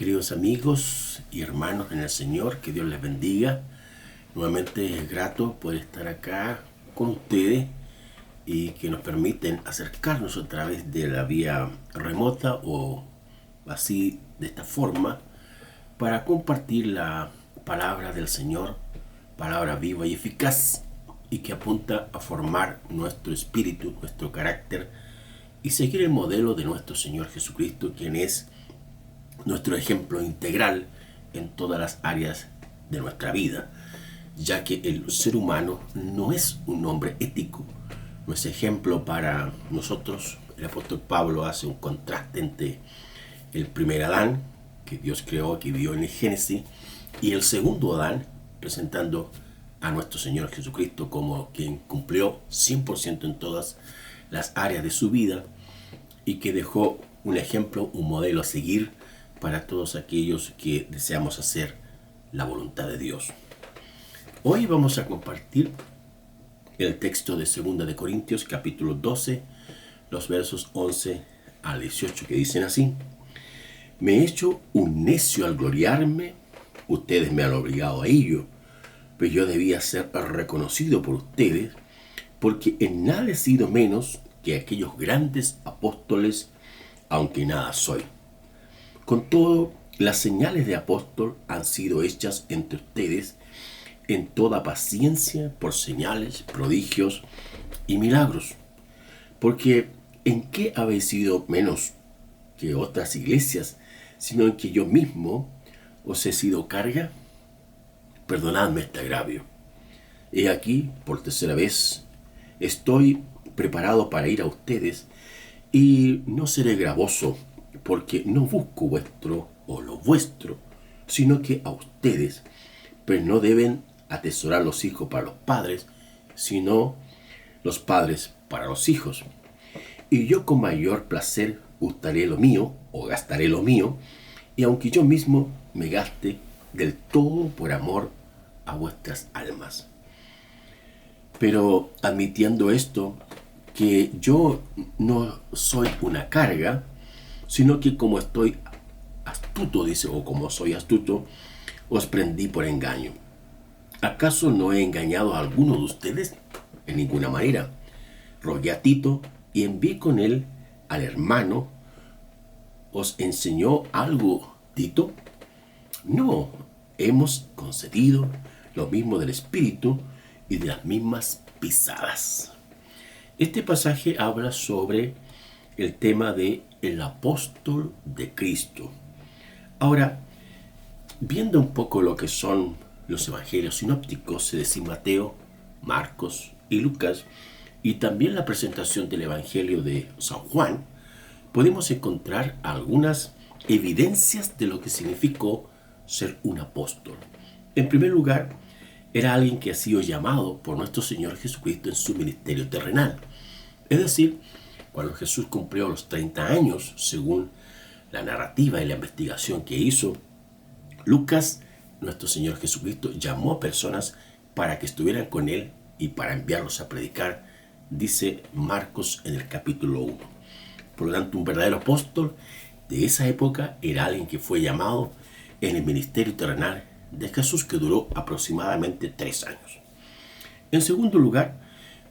Queridos amigos y hermanos en el Señor, que Dios les bendiga. Nuevamente es grato poder estar acá con ustedes y que nos permiten acercarnos a través de la vía remota o así de esta forma para compartir la palabra del Señor, palabra viva y eficaz y que apunta a formar nuestro espíritu, nuestro carácter y seguir el modelo de nuestro Señor Jesucristo, quien es nuestro ejemplo integral en todas las áreas de nuestra vida, ya que el ser humano no es un hombre ético, no es ejemplo para nosotros. El apóstol Pablo hace un contraste entre el primer Adán, que Dios creó, que vivió en el Génesis, y el segundo Adán, presentando a nuestro Señor Jesucristo como quien cumplió 100% en todas las áreas de su vida y que dejó un ejemplo, un modelo a seguir para todos aquellos que deseamos hacer la voluntad de Dios. Hoy vamos a compartir el texto de 2 de Corintios, capítulo 12, los versos 11 al 18, que dicen así: Me he hecho un necio al gloriarme, ustedes me han obligado a ello, pero yo debía ser reconocido por ustedes, porque en nada he sido menos que aquellos grandes apóstoles, aunque nada soy. Con todo, las señales de apóstol han sido hechas entre ustedes en toda paciencia por señales, prodigios y milagros. Porque ¿en qué habéis sido menos que otras iglesias, sino en que yo mismo os he sido carga? Perdonadme este agravio. He aquí, por tercera vez, estoy preparado para ir a ustedes y no seré gravoso, porque no busco vuestro o lo vuestro, sino que a ustedes, pues no deben atesorar los hijos para los padres, sino los padres para los hijos. Y yo con mayor placer gustaré lo mío o gastaré lo mío, y aunque yo mismo me gaste del todo por amor a vuestras almas. Pero admitiendo esto, que yo no soy una carga, sino que como estoy astuto, dice, o como soy astuto, os prendí por engaño. ¿Acaso no he engañado a alguno de ustedes? En ninguna manera. Rogué a Tito y envié con él al hermano. ¿Os enseñó algo Tito? No, hemos concedido lo mismo del Espíritu y de las mismas pisadas. Este pasaje habla sobre el tema de el apóstol de Cristo. Ahora, viendo un poco lo que son los evangelios sinópticos, es decir, Mateo, Marcos y Lucas, y también la presentación del evangelio de San Juan, podemos encontrar algunas evidencias de lo que significó ser un apóstol. En primer lugar, era alguien que ha sido llamado por nuestro Señor Jesucristo en su ministerio terrenal. Es decir, cuando Jesús cumplió los 30 años, según la narrativa y la investigación que hizo, Lucas, nuestro Señor Jesucristo, llamó a personas para que estuvieran con Él y para enviarlos a predicar, dice Marcos en el capítulo 1. Por lo tanto, un verdadero apóstol de esa época era alguien que fue llamado en el ministerio terrenal de Jesús, que duró aproximadamente 3 años. En segundo lugar,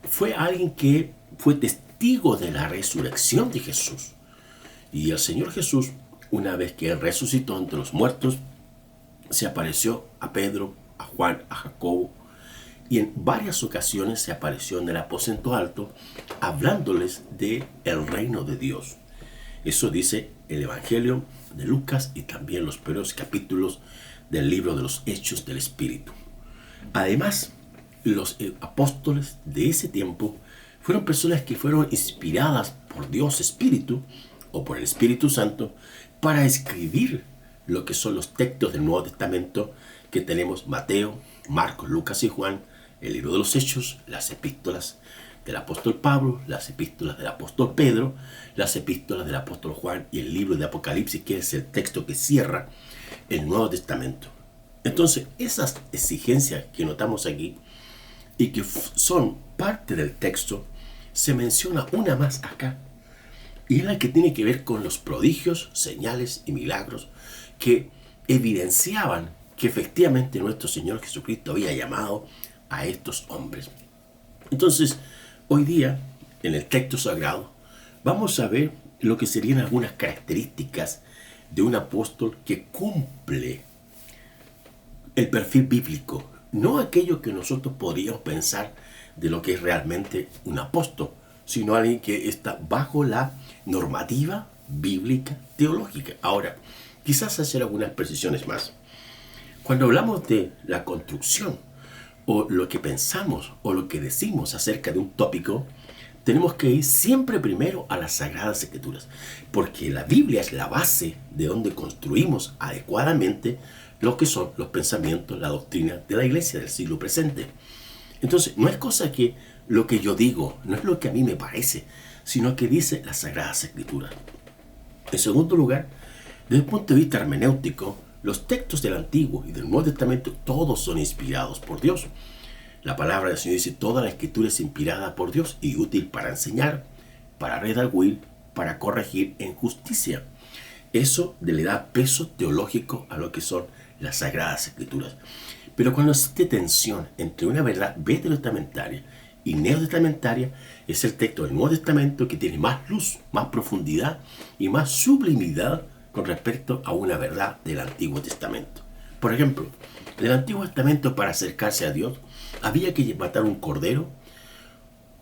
fue alguien que fue testigo de la resurrección de Jesús. Y el Señor Jesús, una vez que Él resucitó entre los muertos, se apareció a Pedro, a Juan, a Jacobo, y en varias ocasiones se apareció en el aposento alto, hablándoles del reino de Dios. Eso dice el Evangelio de Lucas y también los primeros capítulos del libro de los Hechos del Espíritu. Además, los apóstoles de ese tiempo fueron personas que fueron inspiradas por Dios Espíritu o por el Espíritu Santo para escribir lo que son los textos del Nuevo Testamento que tenemos: Mateo, Marcos, Lucas y Juan, el libro de los Hechos, las epístolas del apóstol Pablo, las epístolas del apóstol Pedro, las epístolas del apóstol Juan y el libro de Apocalipsis, que es el texto que cierra el Nuevo Testamento. Entonces, esas exigencias que notamos aquí y que son parte del texto, se menciona una más acá. y es la que tiene que ver con los prodigios, señales y milagros que evidenciaban que efectivamente nuestro Señor Jesucristo había llamado a estos hombres. Entonces, hoy día, en el texto sagrado, vamos a ver lo que serían algunas características de un apóstol que cumple el perfil bíblico, no aquello que nosotros podríamos pensar de lo que es realmente un apóstol, sino alguien que está bajo la normativa bíblica teológica. Ahora, quizás hacer algunas precisiones más. Cuando hablamos de la construcción, o lo que pensamos, o lo que decimos acerca de un tópico, tenemos que ir siempre primero a las Sagradas Escrituras, porque la Biblia es la base de donde construimos adecuadamente lo que son los pensamientos, la doctrina de la iglesia del siglo presente. Entonces, no es cosa que lo que yo digo, no es lo que a mí me parece, sino que dice las Sagradas Escrituras. En segundo lugar, desde el punto de vista hermenéutico, los textos del Antiguo y del Nuevo Testamento todos son inspirados por Dios. La palabra del Señor dice: toda la Escritura es inspirada por Dios y útil para enseñar, para redarguir, para corregir en justicia. Eso le da peso teológico a lo que son las Sagradas Escrituras. Pero cuando existe tensión entre una verdad veterotestamentaria y neotestamentaria, es el texto del Nuevo Testamento que tiene más luz, más profundidad y más sublimidad con respecto a una verdad del Antiguo Testamento. Por ejemplo, en el Antiguo Testamento, para acercarse a Dios, había que matar un cordero,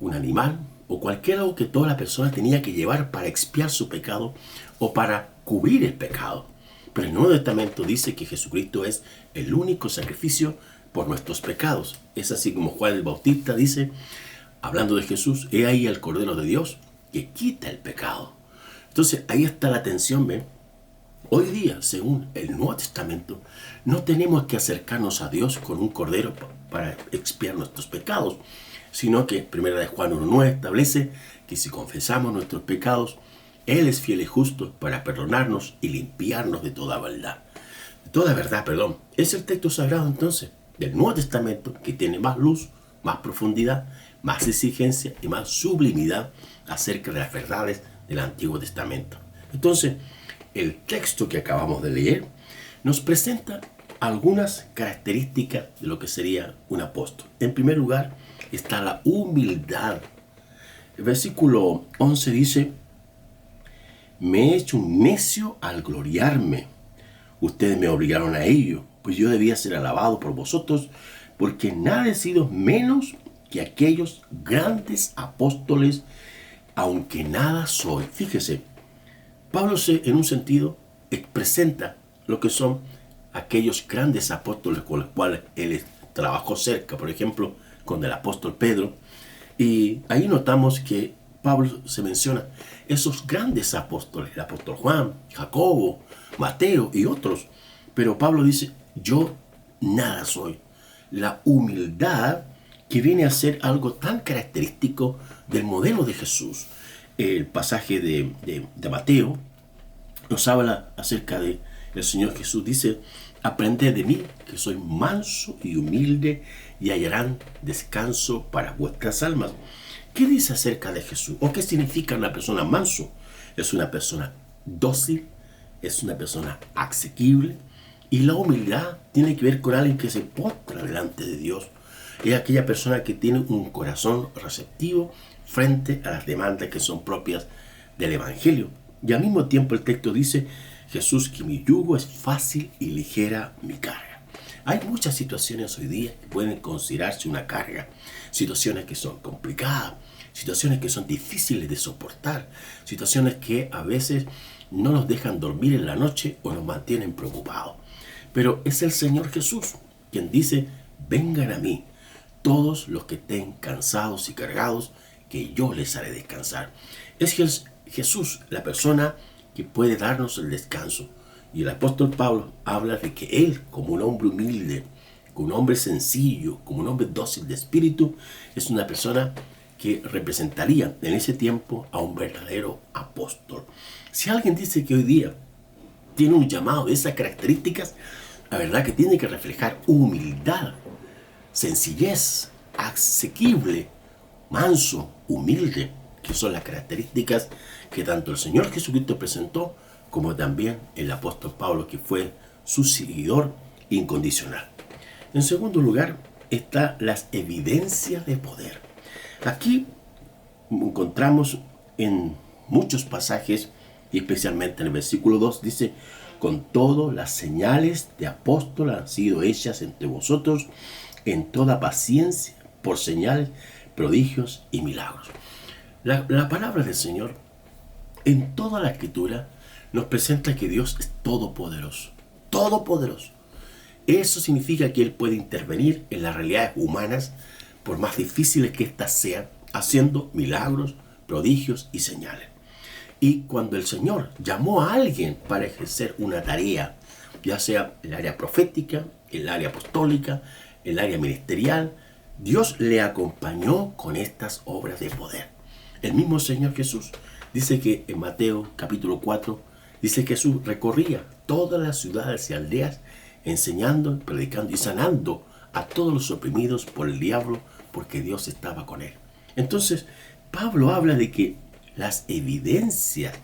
un animal o cualquier algo que toda la persona tenía que llevar para expiar su pecado o para cubrir el pecado. Pero el Nuevo Testamento dice que Jesucristo es el único sacrificio por nuestros pecados. Es así como Juan el Bautista dice, hablando de Jesús: he ahí el Cordero de Dios que quita el pecado. Entonces ahí está la tensión, ¿ven? Hoy día, según el Nuevo Testamento, no tenemos que acercarnos a Dios con un cordero para expiar nuestros pecados, sino que 1 Juan 1:9 establece que si confesamos nuestros pecados, Él es fiel y justo para perdonarnos y limpiarnos de toda verdad. Es el texto sagrado entonces del Nuevo Testamento que tiene más luz, más profundidad, más exigencia y más sublimidad acerca de las verdades del Antiguo Testamento. Entonces, el texto que acabamos de leer nos presenta algunas características de lo que sería un apóstol. En primer lugar está la humildad. El versículo 11 dice: me he hecho un necio al gloriarme. Ustedes me obligaron a ello, pues yo debía ser alabado por vosotros, porque nada he sido menos que aquellos grandes apóstoles, aunque nada soy. Fíjese, Pablo en un sentido presenta lo que son aquellos grandes apóstoles con los cuales él trabajó cerca, por ejemplo, con el apóstol Pedro. Y ahí notamos que Pablo se menciona esos grandes apóstoles, el apóstol Juan, Jacobo, Mateo y otros. Pero Pablo dice: yo nada soy. La humildad que viene a ser algo tan característico del modelo de Jesús. El pasaje de Mateo nos habla acerca de el Señor Jesús. Dice: aprended de mí, que soy manso y humilde, y hallarán descanso para vuestras almas. ¿Qué dice acerca de Jesús? ¿O qué significa una persona manso? Es una persona dócil, es una persona asequible, y la humildad tiene que ver con alguien que se postra delante de Dios. Es aquella persona que tiene un corazón receptivo frente a las demandas que son propias del Evangelio. Y al mismo tiempo el texto dice: Jesús, que mi yugo es fácil y ligera mi carga. Hay muchas situaciones hoy día que pueden considerarse una carga, situaciones que son complicadas, situaciones que son difíciles de soportar, situaciones que a veces no nos dejan dormir en la noche o nos mantienen preocupados. Pero es el Señor Jesús quien dice: vengan a mí todos los que estén cansados y cargados, que yo les haré descansar. Es Jesús la persona que puede darnos el descanso. Y el apóstol Pablo habla de que él, como un hombre humilde, como un hombre sencillo, como un hombre dócil de espíritu, es una persona que representaría en ese tiempo a un verdadero apóstol. Si alguien dice que hoy día tiene un llamado de esas características, la verdad que tiene que reflejar humildad, sencillez, asequible, manso, humilde, que son las características que tanto el Señor Jesucristo presentó, como también el apóstol Pablo, que fue su seguidor incondicional. En segundo lugar, están las evidencias de poder. Aquí encontramos en muchos pasajes, y especialmente en el versículo 2, dice: con todo, las señales de apóstol han sido hechas entre vosotros en toda paciencia, por señales, prodigios y milagros. La palabra del Señor en toda la Escritura nos presenta que Dios es todopoderoso. Todopoderoso. Eso significa que Él puede intervenir en las realidades humanas, por más difíciles que éstas sean, haciendo milagros, prodigios y señales. Y cuando el Señor llamó a alguien para ejercer una tarea, ya sea el área profética, el área apostólica, el área ministerial, Dios le acompañó con estas obras de poder. El mismo Señor Jesús dice que en Mateo capítulo 4, dice que Jesús recorría todas las ciudades y aldeas, enseñando, predicando y sanando a todos los oprimidos por el diablo, porque Dios estaba con él. Entonces, Pablo habla de que las evidencias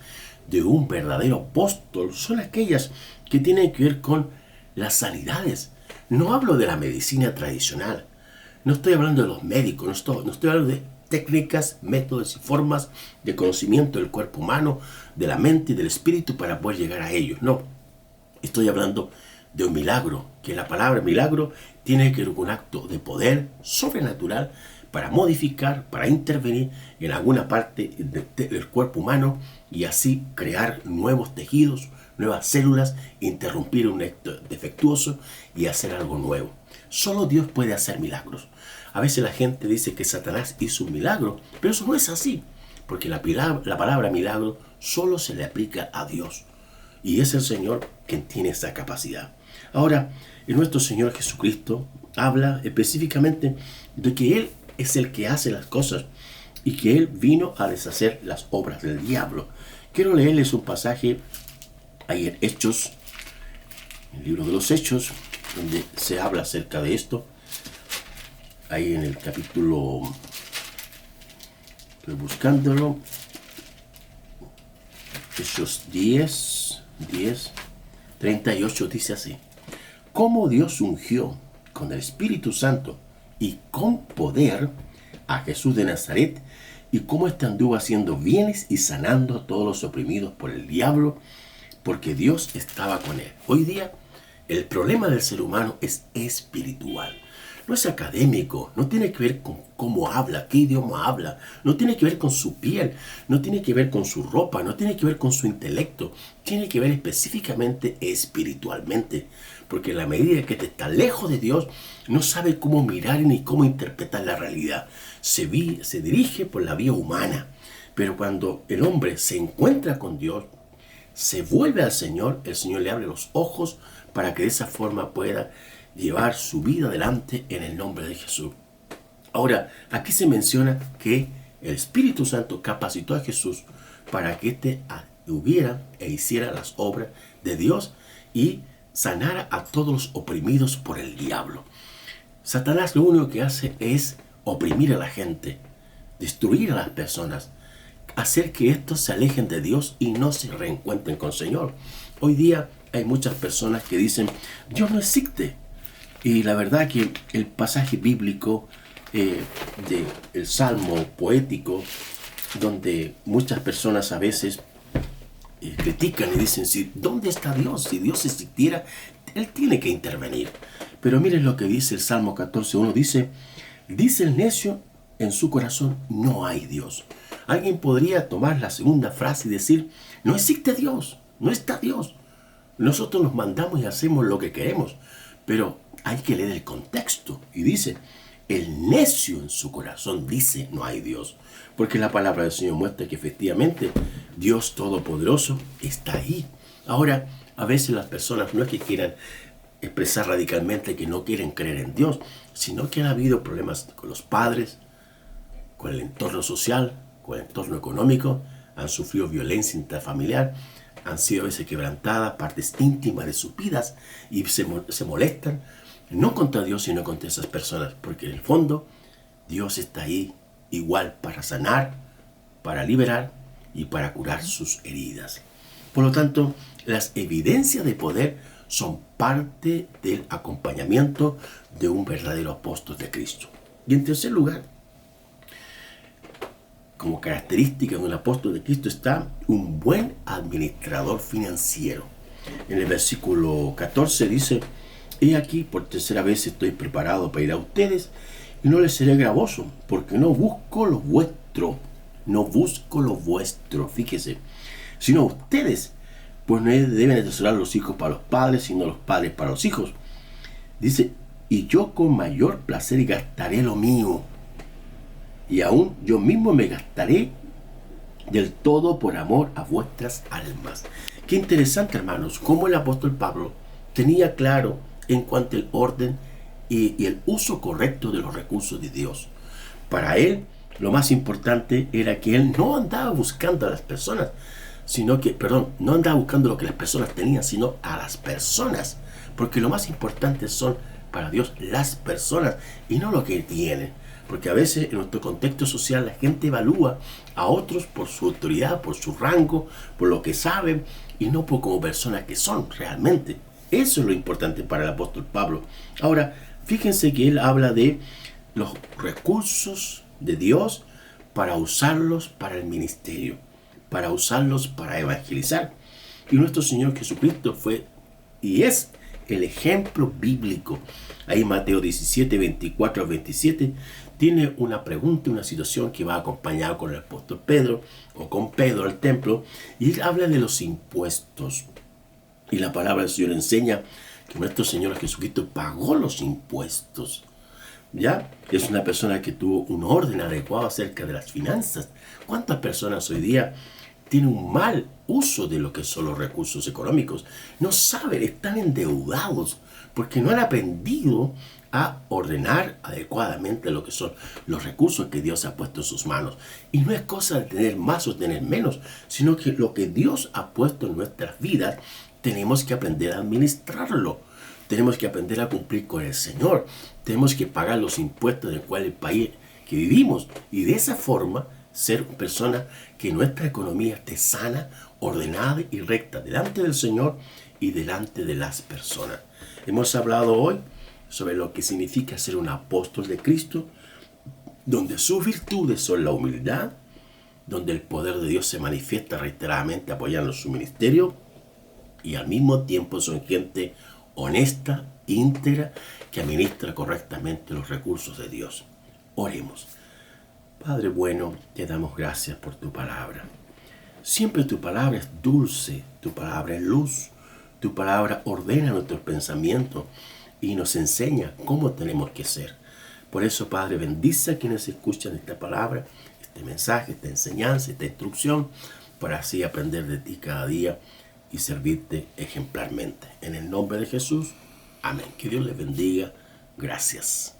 de un verdadero apóstol son aquellas que tienen que ver con las sanidades. No hablo de la medicina tradicional, no estoy hablando de los médicos, no estoy hablando de técnicas, métodos y formas de conocimiento del cuerpo humano, de la mente y del espíritu para poder llegar a ellos. No, estoy hablando de un milagro, que la palabra milagro tiene que ver con un acto de poder sobrenatural para modificar, para intervenir en alguna parte del cuerpo humano y así crear nuevos tejidos, nuevas células, interrumpir un acto defectuoso y hacer algo nuevo. Solo Dios puede hacer milagros. A veces la gente dice que Satanás hizo un milagro, pero eso no es así, porque la palabra milagro solo se le aplica a Dios. Y es el Señor quien tiene esa capacidad. Ahora, nuestro Señor Jesucristo habla específicamente de que Él es el que hace las cosas y que Él vino a deshacer las obras del diablo. Quiero leerles un pasaje ahí en Hechos, en el libro de los Hechos, donde se habla acerca de esto. Ahí en el capítulo, estoy buscándolo, Hechos 10, 38 dice así: cómo Dios ungió con el Espíritu Santo y con poder a Jesús de Nazaret, y cómo éste anduvo haciendo bienes y sanando a todos los oprimidos por el diablo, porque Dios estaba con él. Hoy día el problema del ser humano es espiritual. No es académico, no tiene que ver con cómo habla, qué idioma habla, no tiene que ver con su piel, no tiene que ver con su ropa, no tiene que ver con su intelecto, tiene que ver específicamente espiritualmente, porque en la medida que te está lejos de Dios, no sabe cómo mirar ni cómo interpretar la realidad, se dirige por la vía humana, pero cuando el hombre se encuentra con Dios, se vuelve al Señor, el Señor le abre los ojos para que de esa forma pueda llevar su vida adelante en el nombre de Jesús. Ahora, aquí se menciona que el Espíritu Santo capacitó a Jesús para que éste hubiera e hiciera las obras de Dios y sanara a todos los oprimidos por el diablo. Satanás lo único que hace es oprimir a la gente, destruir a las personas, hacer que estos se alejen de Dios y no se reencuentren con el Señor. Hoy día hay muchas personas que dicen: Dios no existe. Y la verdad que el pasaje bíblico del Salmo poético, donde muchas personas a veces critican y dicen: ¿dónde está Dios? Si Dios existiera, Él tiene que intervenir. Pero miren lo que dice el Salmo 14:1, dice el necio en su corazón: no hay Dios. Alguien podría tomar la segunda frase y decir: no existe Dios, no está Dios. Nosotros nos mandamos y hacemos lo que queremos, pero hay que leer el contexto. Y dice: el necio en su corazón dice: no hay Dios. Porque la palabra del Señor muestra que efectivamente Dios Todopoderoso está ahí. Ahora, a veces las personas no es que quieran expresar radicalmente que no quieren creer en Dios, sino que han habido problemas con los padres, con el entorno social, con el entorno económico, han sufrido violencia intrafamiliar, han sido a veces quebrantadas partes íntimas de sus vidas y se molestan, no contra Dios, sino contra esas personas, porque en el fondo Dios está ahí igual para sanar, para liberar y para curar sus heridas. Por lo tanto, las evidencias de poder son parte del acompañamiento de un verdadero apóstol de Cristo. Y en tercer lugar, como característica de un apóstol de Cristo está un buen administrador financiero. En el versículo 14 dice: he aquí, por tercera vez estoy preparado para ir a ustedes, y no les seré gravoso, porque no busco lo vuestro, fíjese, sino ustedes, pues no deben atesorar los hijos para los padres, sino los padres para los hijos. Dice: y yo con mayor placer gastaré lo mío, y aún yo mismo me gastaré del todo por amor a vuestras almas. Qué interesante, hermanos, cómo el apóstol Pablo tenía claro en cuanto al orden y el uso correcto de los recursos de Dios. Para él, lo más importante era que él no andaba buscando a las personas, no andaba buscando lo que las personas tenían, sino a las personas, porque lo más importante son para Dios las personas y no lo que tienen. Porque a veces en nuestro contexto social la gente evalúa a otros por su autoridad, por su rango, por lo que saben y no por como personas que son realmente. Eso es lo importante para el apóstol Pablo. Ahora, fíjense que él habla de los recursos de Dios para usarlos para el ministerio, para usarlos para evangelizar. Y nuestro Señor Jesucristo fue y es el ejemplo bíblico. Ahí Mateo 17, 24 al 27 tiene una pregunta, una situación que va acompañada con el apóstol Pedro o con Pedro al templo, y él habla de los impuestos. Y la palabra del Señor enseña que nuestro Señor Jesucristo pagó los impuestos. ¿Ya? Es una persona que tuvo un orden adecuado acerca de las finanzas. ¿Cuántas personas hoy día tienen un mal uso de lo que son los recursos económicos? No saben, están endeudados porque no han aprendido a ordenar adecuadamente lo que son los recursos que Dios ha puesto en sus manos. Y no es cosa de tener más o tener menos, sino que lo que Dios ha puesto en nuestras vidas, tenemos que aprender a administrarlo. Tenemos que aprender a cumplir con el Señor. Tenemos que pagar los impuestos del cual el país que vivimos. Y de esa forma, ser personas que nuestra economía esté sana, ordenada y recta delante del Señor y delante de las personas. Hemos hablado hoy sobre lo que significa ser un apóstol de Cristo, donde sus virtudes son la humildad, donde el poder de Dios se manifiesta reiteradamente apoyando su ministerio, y al mismo tiempo son gente honesta, íntegra, que administra correctamente los recursos de Dios. Oremos. Padre bueno, te damos gracias por tu palabra. Siempre tu palabra es dulce, tu palabra es luz, tu palabra ordena nuestros pensamientos y nos enseña cómo tenemos que ser. Por eso, Padre, bendice a quienes escuchan esta palabra, este mensaje, esta enseñanza, esta instrucción, para así aprender de ti cada día y servirte ejemplarmente. En el nombre de Jesús, amén. Que Dios les bendiga. Gracias.